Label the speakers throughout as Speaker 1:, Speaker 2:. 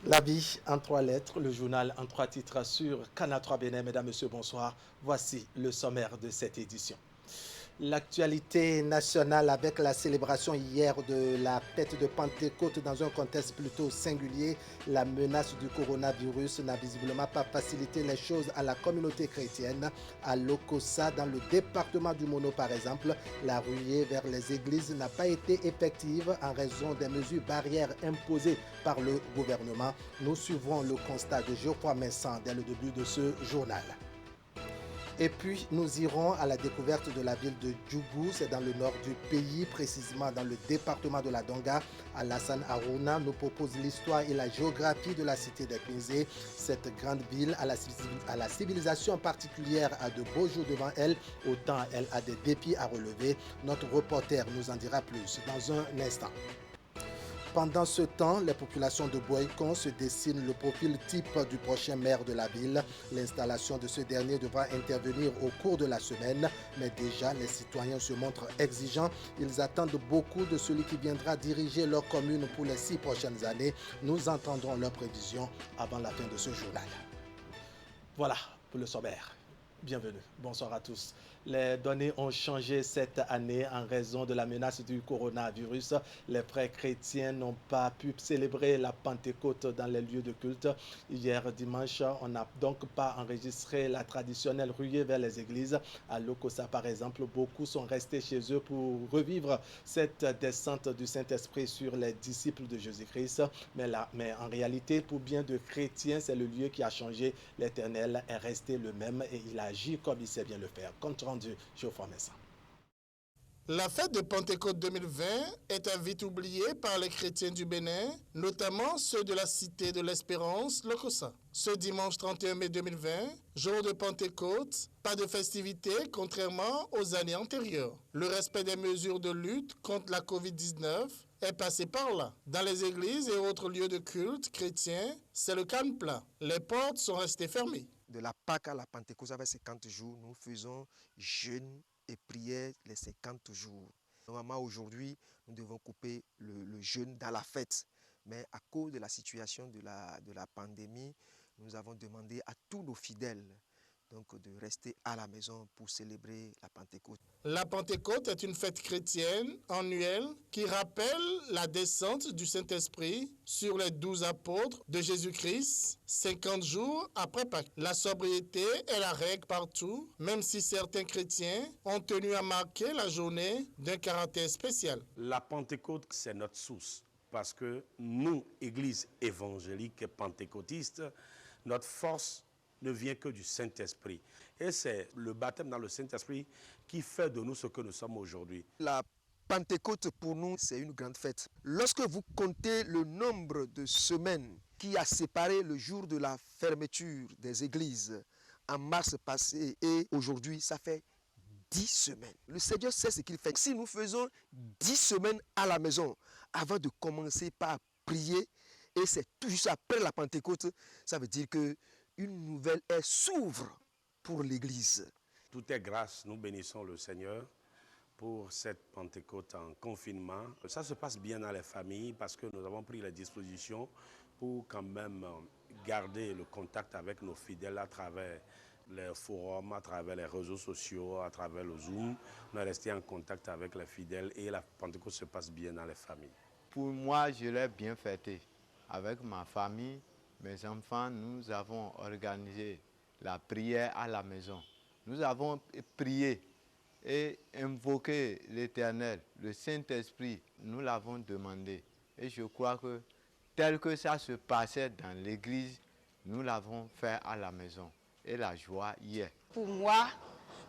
Speaker 1: La vie en trois lettres, le journal en trois titres sur Canal 3 Bénin. Mesdames, Messieurs, bonsoir. Voici le sommaire de cette édition. L'actualité nationale avec la célébration hier de la fête de Pentecôte dans un contexte plutôt singulier. La menace du coronavirus n'a visiblement pas facilité les choses à la communauté chrétienne. À Lokossa, dans le département du Mono par exemple, la ruée vers les églises n'a pas été effective en raison des mesures barrières imposées par le gouvernement. Nous suivrons le constat de Geoffroy Vincent dès le début de ce journal. Et puis, nous irons à la découverte de la ville de Djougou, c'est dans le nord du pays, précisément dans le département de la Donga. Alassane Harouna nous propose l'histoire et la géographie de la cité des Quinzé. Cette grande ville, à la civilisation particulière, a de beaux jours devant elle, autant elle a des défis à relever. Notre reporter nous en dira plus dans un instant. Pendant ce temps, les populations de Boïcon se dessinent le profil type du prochain maire de la ville. L'installation de ce dernier devra intervenir au cours de la semaine, mais déjà les citoyens se montrent exigeants. Ils attendent beaucoup de celui qui viendra diriger leur commune pour les 6 prochaines années. Nous entendrons leurs prévisions avant la fin de ce journal. Voilà pour le sommaire. Bienvenue, bonsoir à tous. Les données ont changé cette année en raison de la menace du coronavirus. Les frères chrétiens n'ont pas pu célébrer la Pentecôte dans les lieux de culte. Hier dimanche, on n'a donc pas enregistré la traditionnelle ruée vers les églises. À Lokossa, par exemple, beaucoup sont restés chez eux pour revivre cette descente du Saint-Esprit sur les disciples de Jésus-Christ. Mais en réalité, pour bien de chrétiens, c'est le lieu qui a changé. L'Éternel est resté le même et il a agi comme il sait bien le faire. Compte rendu, Geoffroy Vincent.
Speaker 2: La fête de Pentecôte 2020 est vite oubliée par les chrétiens du Bénin, notamment ceux de la Cité de l'Espérance, Lokossa. Ce dimanche 31 mai 2020, jour de Pentecôte, pas de festivités contrairement aux années antérieures. Le respect des mesures de lutte contre la Covid-19 est passé par là. Dans les églises et autres lieux de culte chrétiens, c'est le calme plat. Les portes sont restées fermées.
Speaker 3: De la Pâque à la Pentecôte, avec 50 jours, nous faisons jeûne et prière les 50 jours. Normalement, aujourd'hui, nous devons couper le jeûne dans la fête. Mais à cause de la situation de la pandémie, nous avons demandé à tous nos fidèles de rester à la maison pour célébrer la Pentecôte.
Speaker 2: La Pentecôte est une fête chrétienne annuelle qui rappelle la descente du Saint-Esprit sur les 12 apôtres de Jésus-Christ 50 jours après Pâques. La sobriété est la règle partout, même si certains chrétiens ont tenu à marquer la journée d'un caractère spécial.
Speaker 4: La Pentecôte, c'est notre source. Parce que nous, Église évangélique et pentecôtiste, notre force ne vient que du Saint-Esprit. Et c'est le baptême dans le Saint-Esprit qui fait de nous ce que nous sommes aujourd'hui.
Speaker 3: La Pentecôte, pour nous, c'est une grande fête. Lorsque vous comptez le nombre de semaines qui a séparé le jour de la fermeture des églises en mars passé et aujourd'hui, ça fait 10 semaines. Le Seigneur sait ce qu'il fait. Si nous faisons 10 semaines à la maison avant de commencer par prier, et c'est tout juste après la Pentecôte, ça veut dire que une nouvelle ère s'ouvre pour l'Église.
Speaker 4: Tout est grâce, nous bénissons le Seigneur pour cette Pentecôte en confinement. Ça se passe bien dans les familles parce que nous avons pris les dispositions pour quand même garder le contact avec nos fidèles à travers les forums, à travers les réseaux sociaux, à travers le Zoom. On est resté en contact avec les fidèles et la Pentecôte se passe bien dans les familles.
Speaker 5: Pour moi, je l'ai bien fêté. Avec ma famille, mes enfants, nous avons organisé la prière à la maison. Nous avons prié et invoqué l'Éternel, le Saint-Esprit. Nous l'avons demandé. Et je crois que tel que ça se passait dans l'église, nous l'avons fait à la maison. Et la joie y est.
Speaker 6: Pour moi,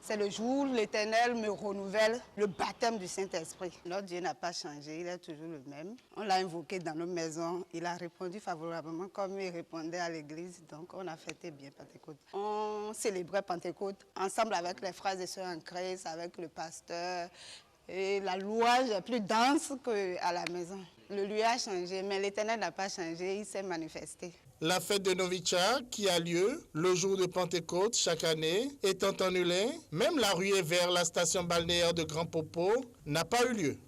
Speaker 6: c'est le jour où l'Éternel me renouvelle le baptême du Saint-Esprit. Notre Dieu n'a pas changé, il est toujours le même. On l'a invoqué dans nos maisons, il a répondu favorablement comme il répondait à l'église. Donc on a fêté bien Pentecôte. On célébrait Pentecôte ensemble avec les frères et sœurs en Christ, avec le pasteur. Et la louange est plus dense qu'à la maison. Le lieu a changé, mais l'Éternel n'a pas changé, il s'est manifesté.
Speaker 2: La fête de Novichar, qui a lieu le jour de Pentecôte chaque année, étant annulée, même la ruée vers la station balnéaire de Grand Popo n'a pas eu lieu.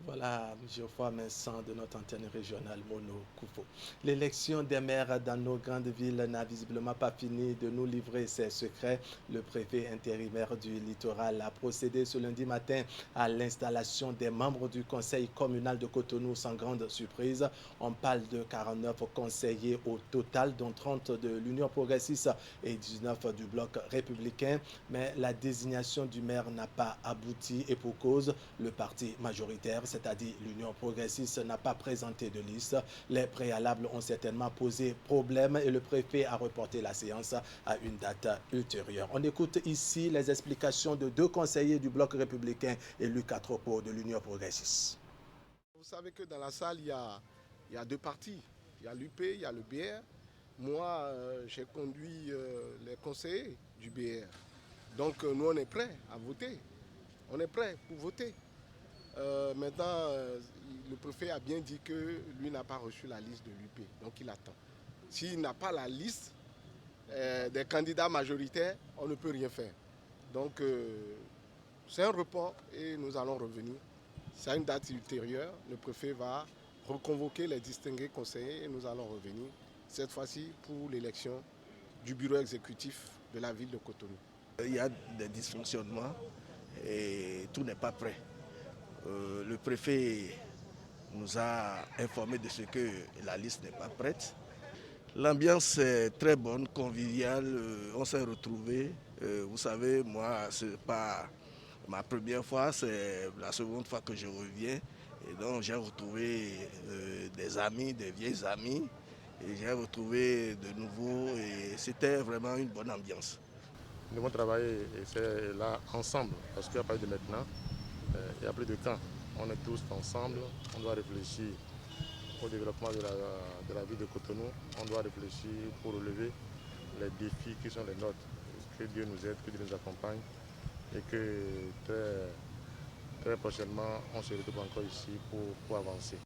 Speaker 1: Voilà, Geoffroy Vincent de notre antenne régionale Mono Koufo. L'élection des maires dans nos grandes villes n'a visiblement pas fini de nous livrer ses secrets. Le préfet intérimaire du littoral a procédé ce lundi matin à l'installation des membres du conseil communal de Cotonou sans grande surprise. On parle de 49 conseillers au total, dont 30 de l'Union progressiste et 19 du bloc républicain. Mais la désignation du maire n'a pas abouti et pour cause, le parti majoritaire, c'est-à-dire l'Union progressiste, n'a pas présenté de liste. Les préalables ont certainement posé problème et le préfet a reporté la séance à une date ultérieure. On écoute ici les explications de deux conseillers du bloc républicain élus 4 pour de l'Union progressiste.
Speaker 7: Vous savez que dans la salle, il y a deux partis. Il y a l'UP, il y a le BR. Moi, j'ai conduit les conseillers du BR. Donc nous, on est prêts à voter. On est prêts pour voter. Maintenant, le préfet a bien dit que lui n'a pas reçu la liste de l'UP, donc il attend. S'il n'a pas la liste des candidats majoritaires, on ne peut rien faire. Donc c'est un report et nous allons revenir. C'est à une date ultérieure, le préfet va reconvoquer les distingués conseillers et nous allons revenir, cette fois-ci pour l'élection du bureau exécutif de la ville de Cotonou.
Speaker 8: Il y a des dysfonctionnements et tout n'est pas prêt. Le préfet nous a informé de ce que la liste n'est pas prête. L'ambiance est très bonne, conviviale, on s'est retrouvés. Vous savez, moi, ce n'est pas ma première fois, c'est la seconde fois que je reviens. Et donc j'ai retrouvé des amis, des vieilles amies. Et j'ai retrouvé de nouveau et c'était vraiment une bonne ambiance.
Speaker 9: Nous devons travailler là ensemble, parce qu'il n'y a pas de maintenant. Il n'y a plus de temps. On est tous ensemble, on doit réfléchir au développement de la ville de Cotonou. On doit réfléchir pour relever les défis qui sont les nôtres. Que Dieu nous aide, que Dieu nous accompagne et que très prochainement, on se retrouve encore ici pour avancer.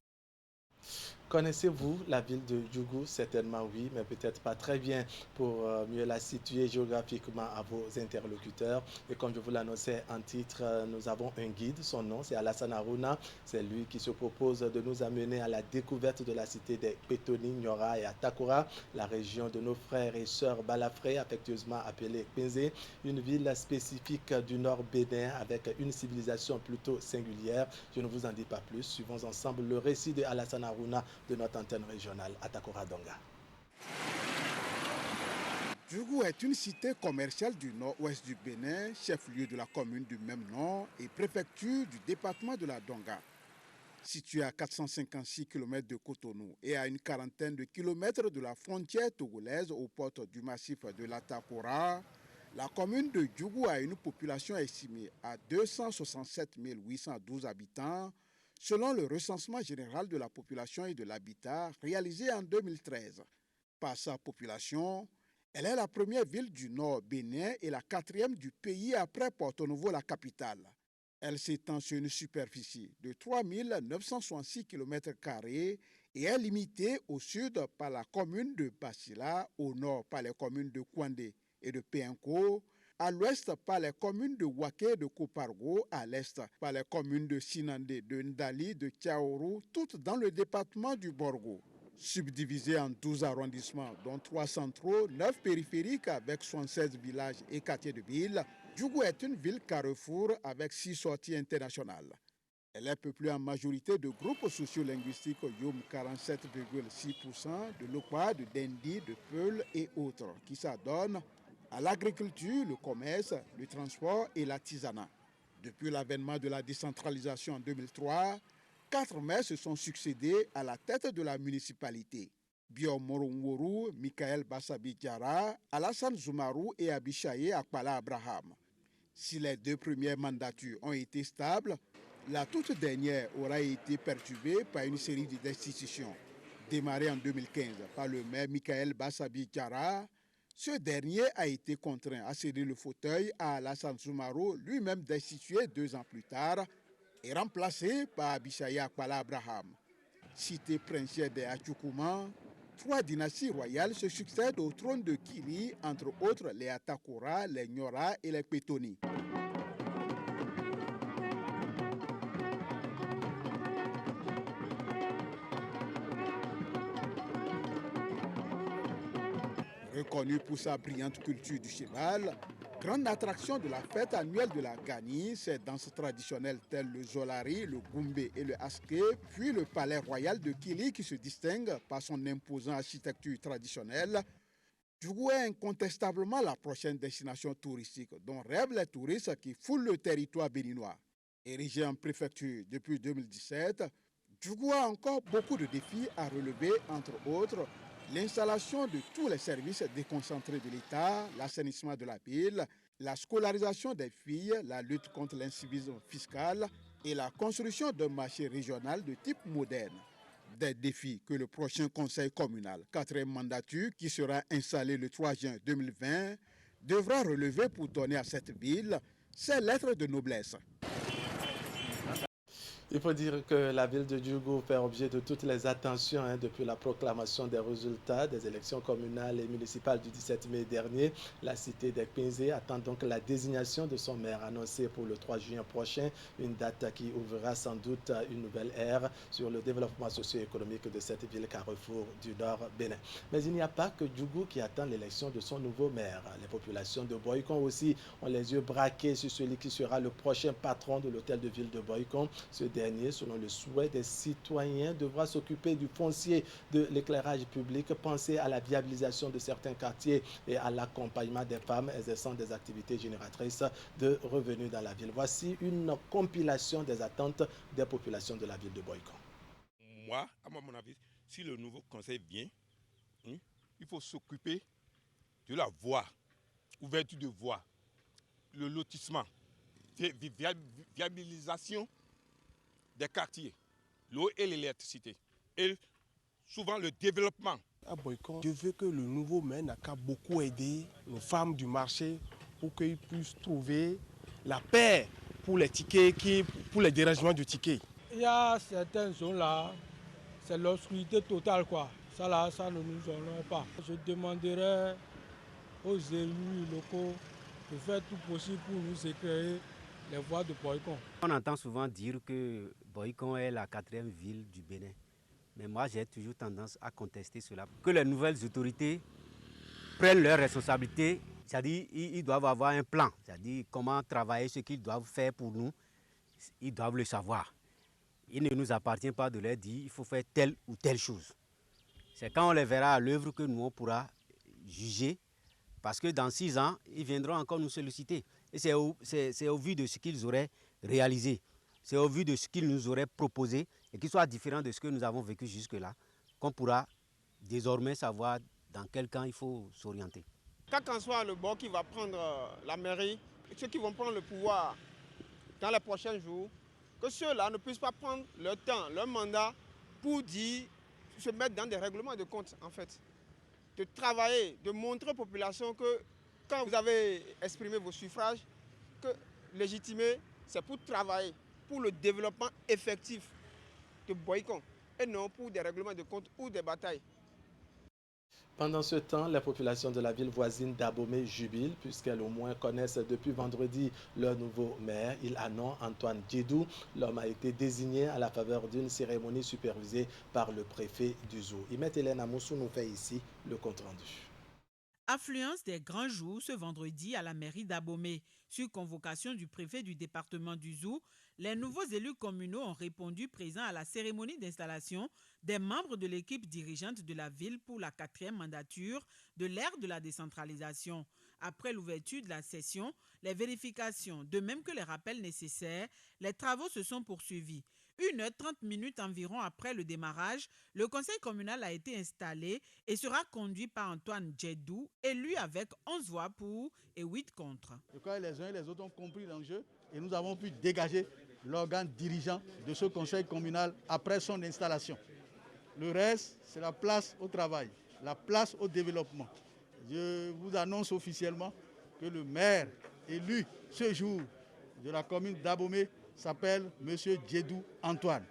Speaker 1: Connaissez-vous la ville de Djougou? Certainement oui, mais peut-être pas très bien pour mieux la situer géographiquement à vos interlocuteurs. Et comme je vous l'annonçais en titre, nous avons un guide, son nom c'est Alassane Harouna. C'est lui qui se propose de nous amener à la découverte de la cité des Pétoni, Niora et Atakura, la région de nos frères et sœurs Balafré, affectueusement appelée Pinzé, une ville spécifique du nord Bénin avec une civilisation plutôt singulière. Je ne vous en dis pas plus, suivons ensemble le récit de Alassane Harouna de notre antenne régionale Atakura Donga.
Speaker 10: Djougou est une cité commerciale du nord-ouest du Bénin, chef-lieu de la commune du même nom et préfecture du département de la Donga. Située à 456 km de Cotonou et à une quarantaine de kilomètres de la frontière togolaise aux portes du massif de l'Atakura, la commune de Djougou a une population estimée à 267 812 habitants, selon le recensement général de la population et de l'habitat réalisé en 2013. Par sa population, elle est la première ville du nord Bénin et la quatrième du pays après Porto Novo, la capitale. Elle s'étend sur une superficie de 3 966 km² et est limitée au sud par la commune de Basila, au nord par les communes de Kwandé et de Péenko, à l'ouest par les communes de Waké et de Kopargo, à l'est par les communes de Sinandé, de Ndali, de Tchaourou, toutes dans le département du Borgo. Subdivisée en 12 arrondissements, dont 3 centraux, 9 périphériques avec 76 villages et quartiers de ville, Djougou est une ville carrefour avec 6 sorties internationales. Elle est peuplée en majorité de groupes sociolinguistiques Youm 47,6%, de Lokwa, de Dendi, de Peul et autres, qui s'adonnent à l'agriculture, le commerce, le transport et l'artisanat. Depuis l'avènement de la décentralisation en 2003, 4 maires se sont succédés à la tête de la municipalité. Bior Morongworu, Michael Bassabi Diara, Alassane Zoumarou et Abishaye Akpala Abraham. Si les 2 premières mandatures ont été stables, la toute dernière aura été perturbée par une série de destitutions. Démarrée en 2015 par le maire Michael Bassabi Diara, ce dernier a été contraint à céder le fauteuil à Alassane Zoumarou, lui-même destitué 2 ans plus tard, et remplacé par Abishaye Akpala Abraham. Cité princière des Atchoukouman, 3 dynasties royales se succèdent au trône de Kiri, entre autres les Atakura, les Niora et les Pétoni. Reconnu pour sa brillante culture du cheval, grande attraction de la fête annuelle de la Gani, ces danses traditionnelles telles le Zolari, le Goumbé et le Aské, puis le palais royal de Kili qui se distingue par son imposante architecture traditionnelle. Djougou est incontestablement la prochaine destination touristique dont rêvent les touristes qui foulent le territoire béninois. Érigé en préfecture depuis 2017, Djougou a encore beaucoup de défis à relever, entre autres l'installation de tous les services déconcentrés de l'État, l'assainissement de la ville, la scolarisation des filles, la lutte contre l'incivisme fiscal et la construction d'un marché régional de type moderne. Des défis que le prochain conseil communal, 4e mandature, qui sera installé le 3 juin 2020, devra relever pour donner à cette ville ses lettres de noblesse.
Speaker 1: Il faut dire que la ville de Djougou fait objet de toutes les attentions depuis la proclamation des résultats des élections communales et municipales du 17 mai dernier. La cité des Pinzé attend donc la désignation de son maire annoncée pour le 3 juin prochain, une date qui ouvrira sans doute une nouvelle ère sur le développement socio-économique de cette ville carrefour du Nord Bénin. Mais il n'y a pas que Djougou qui attend l'élection de son nouveau maire. Les populations de Boycon aussi ont les yeux braqués sur celui qui sera le prochain patron de l'hôtel de ville de Boycon. Ce dernier, selon le souhait des citoyens, devra s'occuper du foncier, de l'éclairage public, penser à la viabilisation de certains quartiers et à l'accompagnement des femmes exerçant des activités génératrices de revenus dans la ville. Voici une compilation des attentes des populations de la ville de Boycon.
Speaker 11: Moi, à mon avis, si le nouveau conseil vient, il faut s'occuper de la voie, ouverture de voie, le lotissement, viabilisation des quartiers, l'eau et l'électricité, et souvent le développement.
Speaker 12: À Boycon, je veux que le nouveau maire n'a qu'à beaucoup aider nos femmes du marché pour qu'ils puissent trouver la paix pour les tickets, pour les dérangements du ticket.
Speaker 13: Il y a certaines zones là, c'est l'obscurité totale quoi. Ça là, ça ne nous honore pas. Je demanderai aux élus locaux de faire tout possible pour nous éclairer les voies de Boycon.
Speaker 14: On entend souvent dire que Boycon est la 4e ville du Bénin. Mais moi, j'ai toujours tendance à contester cela. Que les nouvelles autorités prennent leurs responsabilités, c'est-à-dire ils doivent avoir un plan, c'est-à-dire comment travailler, ce qu'ils doivent faire pour nous, ils doivent le savoir. Il ne nous appartient pas de leur dire il faut faire telle ou telle chose. C'est quand on les verra à l'œuvre que nous on pourra juger, parce que dans 6 ans, ils viendront encore nous solliciter. Et c'est au vu de ce qu'ils auraient réalisé, c'est au vu de ce qu'ils nous auraient proposé et qui soit différent de ce que nous avons vécu jusque-là, qu'on pourra désormais savoir dans quel camp il faut s'orienter.
Speaker 15: Quel qu'en soit le bord qui va prendre la mairie, ceux qui vont prendre le pouvoir dans les prochains jours, que ceux-là ne puissent pas prendre leur temps, leur mandat pour se mettre dans des règlements de compte en fait. De travailler, de montrer aux populations que quand vous avez exprimé vos suffrages, que légitimer, c'est pour travailler, pour le développement effectif de Boycon, et non pour des règlements de compte ou des batailles.
Speaker 1: Pendant ce temps, les populations de la ville voisine d'Abomey jubilent puisqu'elles au moins connaissent depuis vendredi leur nouveau maire. Il a nom Antoine Djedou. L'homme a été désigné à la faveur d'une cérémonie supervisée par le préfet du Zou. Imet Hélène Amoussou nous fait ici le compte-rendu.
Speaker 16: Affluence des grands jours ce vendredi à la mairie d'Abomey. Sur convocation du préfet du département du Zou, les nouveaux élus communaux ont répondu présents à la cérémonie d'installation des membres de l'équipe dirigeante de la ville pour la 4e mandature de l'ère de la décentralisation. Après l'ouverture de la session, les vérifications, de même que les rappels nécessaires, les travaux se sont poursuivis. 1h30 environ après le démarrage, le conseil communal a été installé et sera conduit par Antoine Djedou, élu avec 11 voix pour et 8 contre.
Speaker 17: Je crois que les uns et les autres ont compris l'enjeu et nous avons pu dégager l'organe dirigeant de ce conseil communal après son installation. Le reste, c'est la place au travail, la place au développement. Je vous annonce officiellement que le maire élu ce jour de la commune d'Abomey s'appelle M. Djedou Antoine.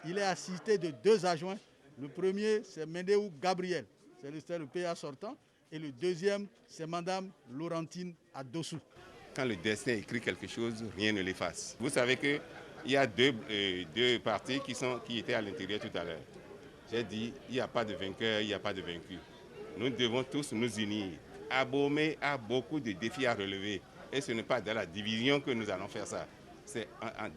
Speaker 17: Il est assisté de 2 adjoints. Le premier, c'est Mendéou Gabriel, c'est le PA sortant. Et le deuxième, c'est Mme Laurentine Adossou.
Speaker 18: Quand le destin écrit quelque chose, rien ne l'efface. Vous savez qu'il y a deux partis qui étaient à l'intérieur tout à l'heure. J'ai dit, il n'y a pas de vainqueur, il n'y a pas de vaincu. Nous devons tous nous unir. Abomey a beaucoup de défis à relever. Et ce n'est pas dans la division que nous allons faire ça. C'est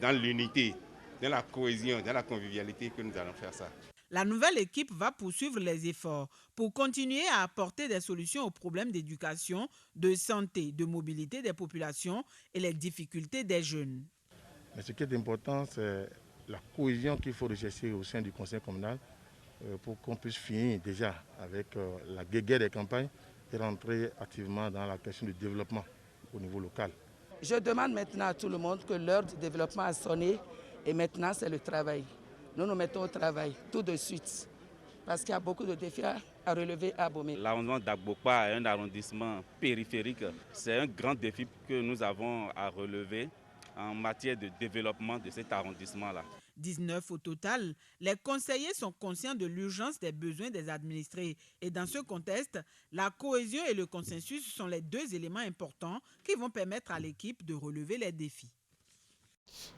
Speaker 18: dans l'unité, dans la cohésion, dans la convivialité que nous allons faire ça.
Speaker 16: La nouvelle équipe va poursuivre les efforts pour continuer à apporter des solutions aux problèmes d'éducation, de santé, de mobilité des populations et les difficultés des jeunes.
Speaker 9: Mais ce qui est important, c'est la cohésion qu'il faut rechercher au sein du conseil communal pour qu'on puisse finir déjà avec la guéguerre des campagnes et rentrer activement dans la question du développement au niveau local.
Speaker 19: Je demande maintenant à tout le monde que l'heure du développement a sonné et maintenant c'est le travail. Nous nous mettons au travail tout de suite parce qu'il y a beaucoup de défis à relever à Abomey.
Speaker 20: L'arrondissement d'Agbokpa est un arrondissement périphérique. C'est un grand défi que nous avons à relever en matière de développement de cet arrondissement-là.
Speaker 16: 19 au total, les conseillers sont conscients de l'urgence des besoins des administrés. Et dans ce contexte, la cohésion et le consensus sont les deux éléments importants qui vont permettre à l'équipe de relever les défis.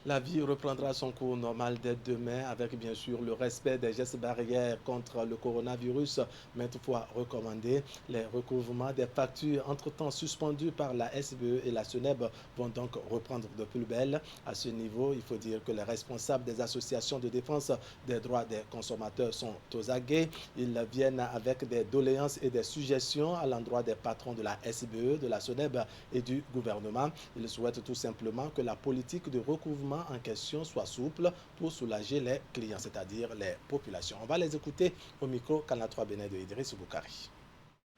Speaker 1: La vie reprendra son cours normal dès demain avec bien sûr le respect des gestes barrières contre le coronavirus, maintes fois recommandé. Les recouvrements des factures entre-temps suspendues par la SBE et la SONEB vont donc reprendre de plus belle. À ce niveau, il faut dire que les responsables des associations de défense des droits des consommateurs sont aux aguets. Ils viennent avec des doléances et des suggestions à l'endroit des patrons de la SBE, de la SONEB et du gouvernement. Ils souhaitent tout simplement que la politique de recouvrement en question soit souple pour soulager les clients, c'est-à-dire les populations. On va les écouter au micro Canal 3 Bénin de Idriss Boukari.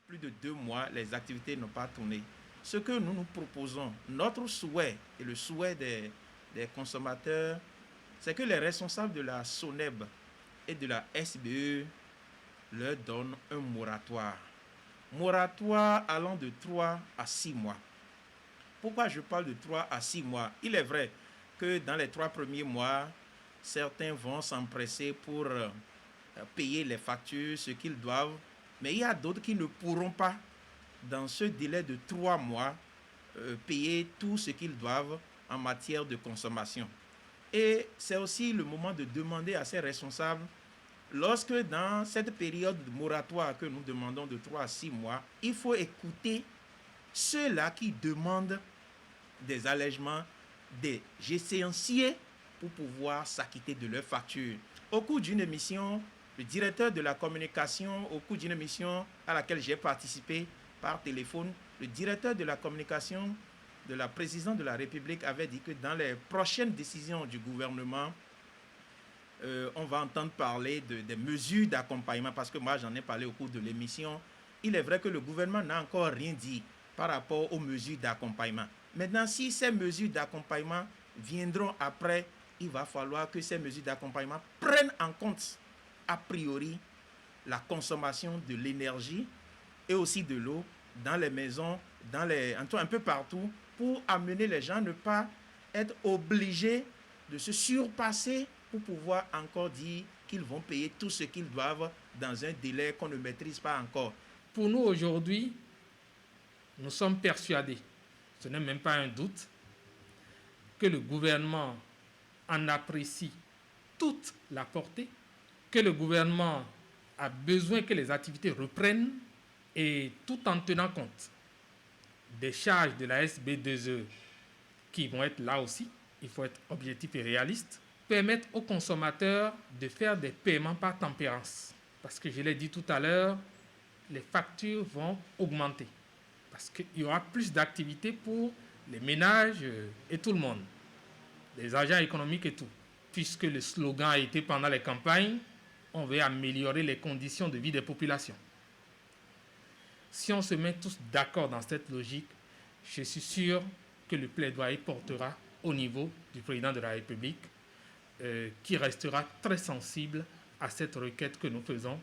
Speaker 21: Plus de 2 mois, les activités n'ont pas tourné. Ce que nous nous proposons, notre souhait et le souhait des consommateurs, c'est que les responsables de la SONEB et de la SBE leur donnent un moratoire. Moratoire allant de 3 à 6 mois. Pourquoi je parle de 3 à 6 mois? Il est vrai que dans les 3 premiers mois, certains vont s'empresser pour payer les factures, ce qu'ils doivent, mais il y a d'autres qui ne pourront pas, dans ce délai de 3 mois, payer tout ce qu'ils doivent en matière de consommation. Et c'est aussi le moment de demander à ces responsables, lorsque dans cette période de moratoire que nous demandons de 3 à 6 mois, il faut écouter ceux-là qui demandent des allègements, des échéanciers pour pouvoir s'acquitter de leurs factures. Au cours d'une émission, le directeur de la communication, au cours d'une émission à laquelle j'ai participé par téléphone, le directeur de la communication de la présidence de la République avait dit que dans les prochaines décisions du gouvernement, on va entendre parler des mesures d'accompagnement, parce que moi j'en ai parlé au cours de l'émission. Il est vrai que le gouvernement n'a encore rien dit par rapport aux mesures d'accompagnement. Maintenant, si ces mesures d'accompagnement viendront après, il va falloir que ces mesures d'accompagnement prennent en compte, a priori, la consommation de l'énergie et aussi de l'eau dans les maisons, un peu partout, pour amener les gens à ne pas être obligés de se surpasser pour pouvoir encore dire qu'ils vont payer tout ce qu'ils doivent dans un délai qu'on ne maîtrise pas encore.
Speaker 22: Pour nous, aujourd'hui, nous sommes persuadés, ce n'est même pas un doute, que le gouvernement en apprécie toute la portée, que le gouvernement a besoin que les activités reprennent et tout en tenant compte des charges de la SB2E qui vont être là aussi, il faut être objectif et réaliste, permettre aux consommateurs de faire des paiements par tempérance. Parce que je l'ai dit tout à l'heure, les factures vont augmenter. Parce qu'il y aura plus d'activités pour les ménages et tout le monde, les agents économiques et tout. Puisque le slogan a été pendant les campagnes, on veut améliorer les conditions de vie des populations. Si on se met tous d'accord dans cette logique, je suis sûr que le plaidoyer portera au niveau du président de la République, qui restera très sensible à cette requête que nous faisons.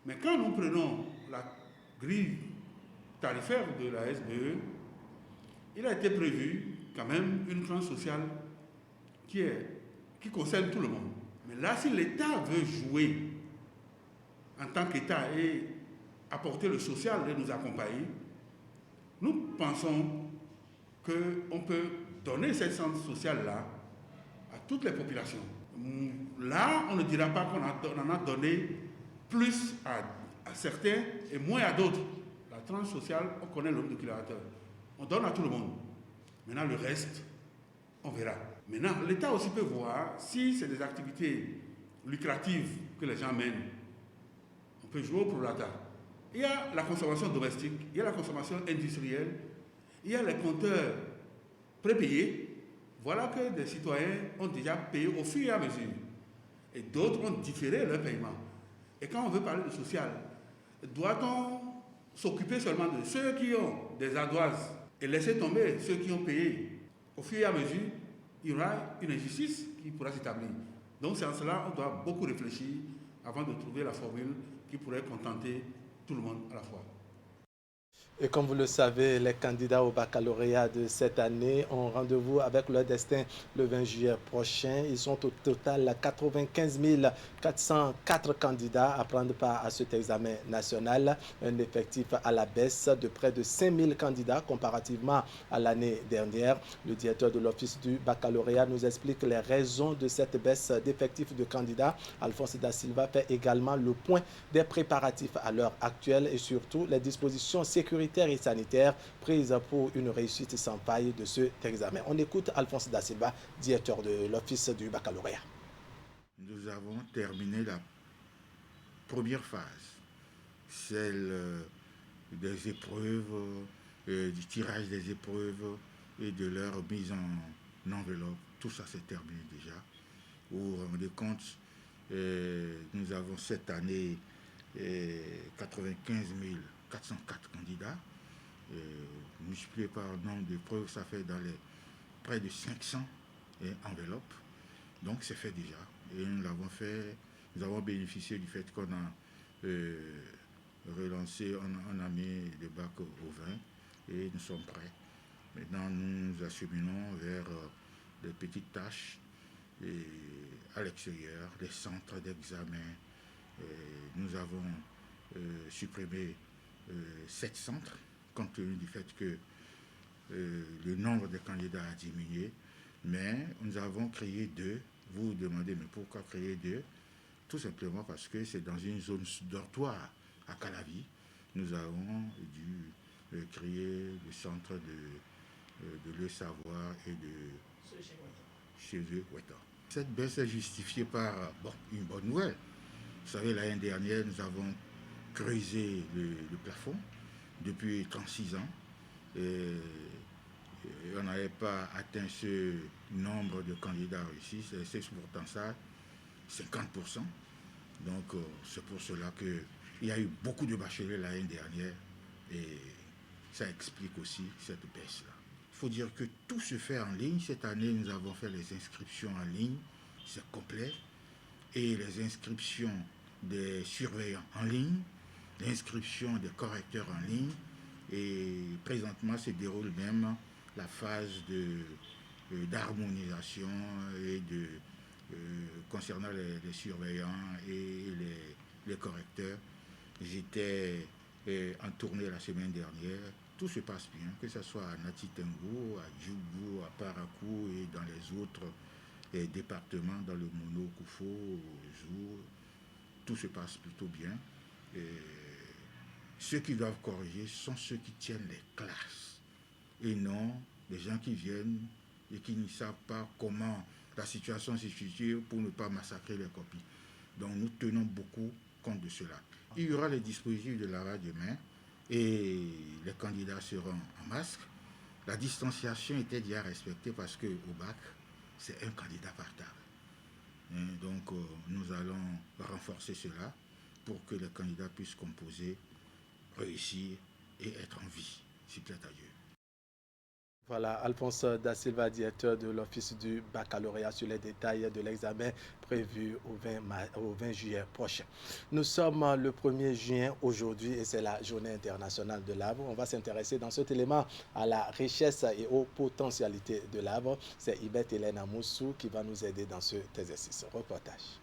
Speaker 23: Mais quand nous prenons la grille tarifaire de la SBE, il a été prévu quand même une tranche sociale qui concerne tout le monde. Mais là, si l'État veut jouer en tant qu'État et apporter le social et nous accompagner, nous pensons qu'on peut donner cette tranche sociale-là à toutes les populations. Là, on ne dira pas qu'on en a donné plus à à certains et moins à d'autres. La tranche sociale, on connaît le nombre de kilowattheures. On donne à tout le monde. Maintenant, le reste, on verra. Maintenant, l'État aussi peut voir si c'est des activités lucratives que les gens mènent. On peut jouer au prorata. Il y a la consommation domestique, il y a la consommation industrielle, il y a les compteurs prépayés. Voilà que des citoyens ont déjà payé au fur et à mesure. Et d'autres ont différé leur paiement. Et quand on veut parler de social, doit-on s'occuper seulement de ceux qui ont des ardoises et laisser tomber ceux qui ont payé? Au fur et à mesure, il y aura une injustice qui pourra s'établir. Donc c'est en cela qu'on doit beaucoup réfléchir avant de trouver la formule qui pourrait contenter tout le monde à la fois.
Speaker 1: Et comme vous le savez, les candidats au baccalauréat de cette année ont rendez-vous avec leur destin le 20 juillet prochain. Ils sont au total 95 404 candidats à prendre part à cet examen national. Un effectif à la baisse de près de 5 000 candidats comparativement à l'année dernière. Le directeur de l'Office du baccalauréat nous explique les raisons de cette baisse d'effectifs de candidats. Alphonse Da Silva fait également le point des préparatifs à l'heure actuelle et surtout les dispositions sécuritaires et sanitaires prises pour une réussite sans faille de cet examen. On écoute Alphonse Da Silva, directeur de l'Office du baccalauréat.
Speaker 3: Nous avons terminé la première phase, celle des épreuves, du tirage des épreuves et de leur mise en enveloppe. Tout ça s'est terminé déjà. Vous vous rendez compte, nous avons cette année 95 404 candidats. Multiplié par le nombre d'épreuves, ça fait dans les près de 500 enveloppes. Donc c'est fait déjà. Et nous l'avons fait, nous avons bénéficié du fait qu'on a relancé, on a mis le bac au 20 et nous sommes prêts. Maintenant nous nous acheminons vers les petites tâches et à l'extérieur, les centres d'examen. Nous avons supprimé 7 centres, compte tenu du fait que le nombre de candidats a diminué, mais nous avons créé 2. Vous vous demandez, mais pourquoi créer 2? Tout simplement parce que c'est dans une zone dortoir à Calavi. Nous avons dû créer le centre de Le Savoir et de chez eux. Cette baisse est justifiée par une bonne nouvelle. Vous savez, l'année dernière, nous avons creusé le plafond depuis 36 ans. Et on n'avait pas atteint ce nombre de candidats réussis. C'est pourtant ça, 50%. Donc c'est pour cela qu'il y a eu beaucoup de bacheliers l'année dernière et ça explique aussi cette baisse-là. Il faut dire que tout se fait en ligne. Cette année, nous avons fait les inscriptions en ligne, c'est complet. Et les inscriptions des surveillants en ligne, l'inscription des correcteurs en ligne. Et présentement se déroule même la phase d'harmonisation et concernant les surveillants et les correcteurs. J'étais en tournée la semaine dernière. Tout se passe bien, que ce soit à Natitengo, à Djougou, à Parakou et dans les autres départements, dans le Mono, Koufo, Zou. Tout se passe plutôt bien. Et ceux qui doivent corriger sont ceux qui tiennent les classes et non les gens qui viennent et qui ne savent pas comment la situation se situe pour ne pas massacrer les copies. Donc nous tenons beaucoup compte de cela. Il y aura les dispositifs de lavage de mains et les candidats seront en masque. La distanciation était déjà respectée parce qu'au bac, c'est un candidat par table. Donc nous allons renforcer cela pour que les candidats puissent composer, réussir et être en vie, s'il plaît à Dieu.
Speaker 1: Voilà, Alphonse Da Silva, directeur de l'Office du baccalauréat, sur les détails de l'examen prévu au 20 juillet prochain. Nous sommes le 1er juin aujourd'hui et c'est la journée internationale de l'arbre. On va s'intéresser dans cet élément à la richesse et aux potentialités de l'arbre. C'est Ibeth Hélène Amoussou qui va nous aider dans cet exercice. Reportage.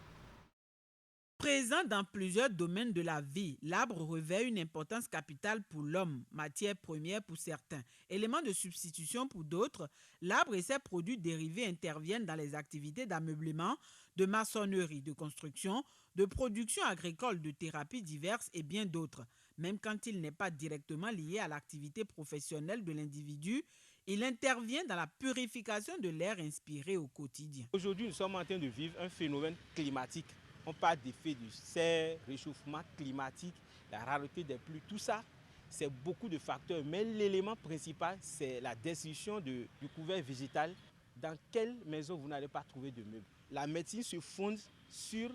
Speaker 16: Présent dans plusieurs domaines de la vie, l'arbre revêt une importance capitale pour l'homme, matière première pour certains, élément de substitution pour d'autres. L'arbre et ses produits dérivés interviennent dans les activités d'ameublement, de maçonnerie, de construction, de production agricole, de thérapies diverses et bien d'autres. Même quand il n'est pas directement lié à l'activité professionnelle de l'individu, il intervient dans la purification de l'air inspiré au quotidien.
Speaker 4: Aujourd'hui, nous sommes en train de vivre un phénomène climatique. On parle d'effet de serre, réchauffement climatique, la rareté des pluies, tout ça, c'est beaucoup de facteurs. Mais l'élément principal, c'est la destruction du couvert végétal. Dans quelle maison vous n'allez pas trouver de meubles? La médecine se fonde sur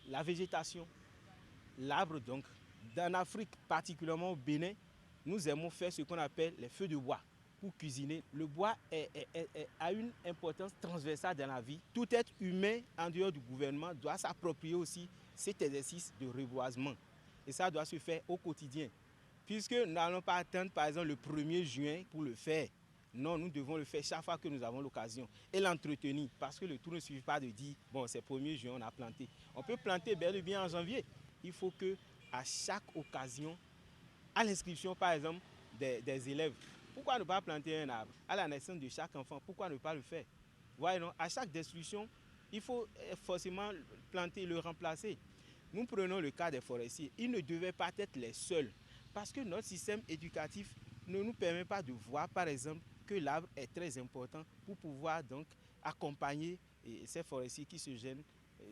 Speaker 4: la végétation, l'arbre donc. En Afrique, particulièrement au Bénin, nous aimons faire ce qu'on appelle les feux de bois pour cuisiner. Le bois a une importance transversale dans la vie. Tout être humain en dehors du gouvernement doit s'approprier aussi cet exercice de reboisement. Et ça doit se faire au quotidien. Puisque nous n'allons pas attendre par exemple le 1er juin pour le faire. Non, nous devons le faire chaque fois que nous avons l'occasion et l'entretenir. Parce que le tout ne suffit pas de dire, bon, c'est 1er juin, on a planté. On peut planter bel et bien en janvier. Il faut que à chaque occasion, à l'inscription par exemple des élèves, pourquoi ne pas planter un arbre? À la naissance de chaque enfant, pourquoi ne pas le faire? Voyez, non? À chaque destruction, il faut forcément planter, le remplacer. Nous prenons le cas des forestiers. Ils ne devaient pas être les seuls. Parce que notre système éducatif ne nous permet pas de voir, par exemple, que l'arbre est très important pour pouvoir donc accompagner ces forestiers qui se gênent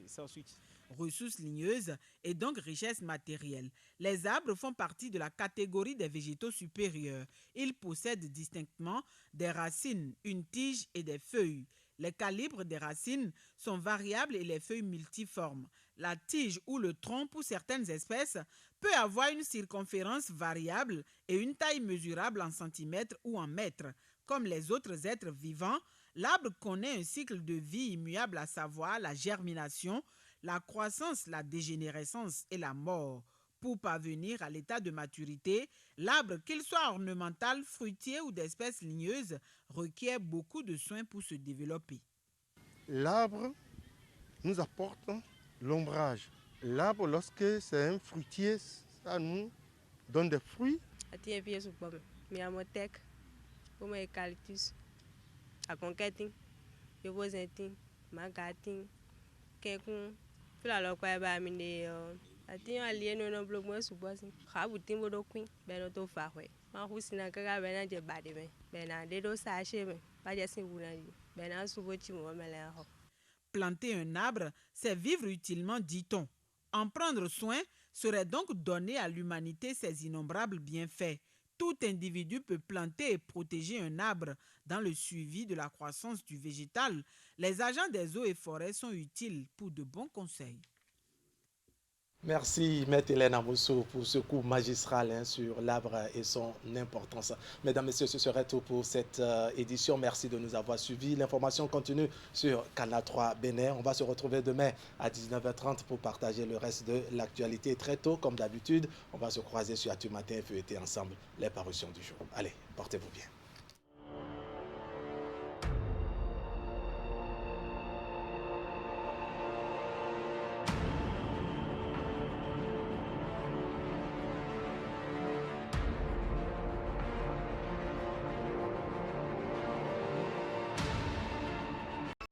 Speaker 4: sans suite.
Speaker 16: Ressources ligneuses et donc richesse matérielle. Les arbres font partie de la catégorie des végétaux supérieurs. Ils possèdent distinctement des racines, une tige et des feuilles. Les calibres des racines sont variables et les feuilles multiformes. La tige ou le tronc pour certaines espèces peut avoir une circonférence variable et une taille mesurable en centimètres ou en mètres. Comme les autres êtres vivants, l'arbre connaît un cycle de vie immuable, à savoir la germination, la croissance, la dégénérescence et la mort. Pour parvenir à l'état de maturité, l'arbre, qu'il soit ornemental, fruitier ou d'espèces ligneuses, requiert beaucoup de soins pour se développer.
Speaker 5: L'arbre nous apporte l'ombrage. L'arbre, lorsque c'est un fruitier, ça nous donne des fruits.
Speaker 16: Planter un arbre, c'est vivre utilement, dit-on. En prendre soin serait donc donner à l'humanité ses innombrables bienfaits. Tout individu peut planter et protéger un arbre. Dans le suivi de la croissance du végétal, les agents des eaux et forêts sont utiles pour de bons conseils.
Speaker 1: Merci, Maître Hélène Amousso, pour ce cours magistral sur l'arbre et son importance. Mesdames, Messieurs, ce serait tout pour cette édition. Merci de nous avoir suivis. L'information continue sur Canal 3 Bénin. On va se retrouver demain à 19h30 pour partager le reste de l'actualité. Très tôt, comme d'habitude, on va se croiser sur Actu Matin et feuilleter ensemble les parutions du jour. Allez, portez-vous bien.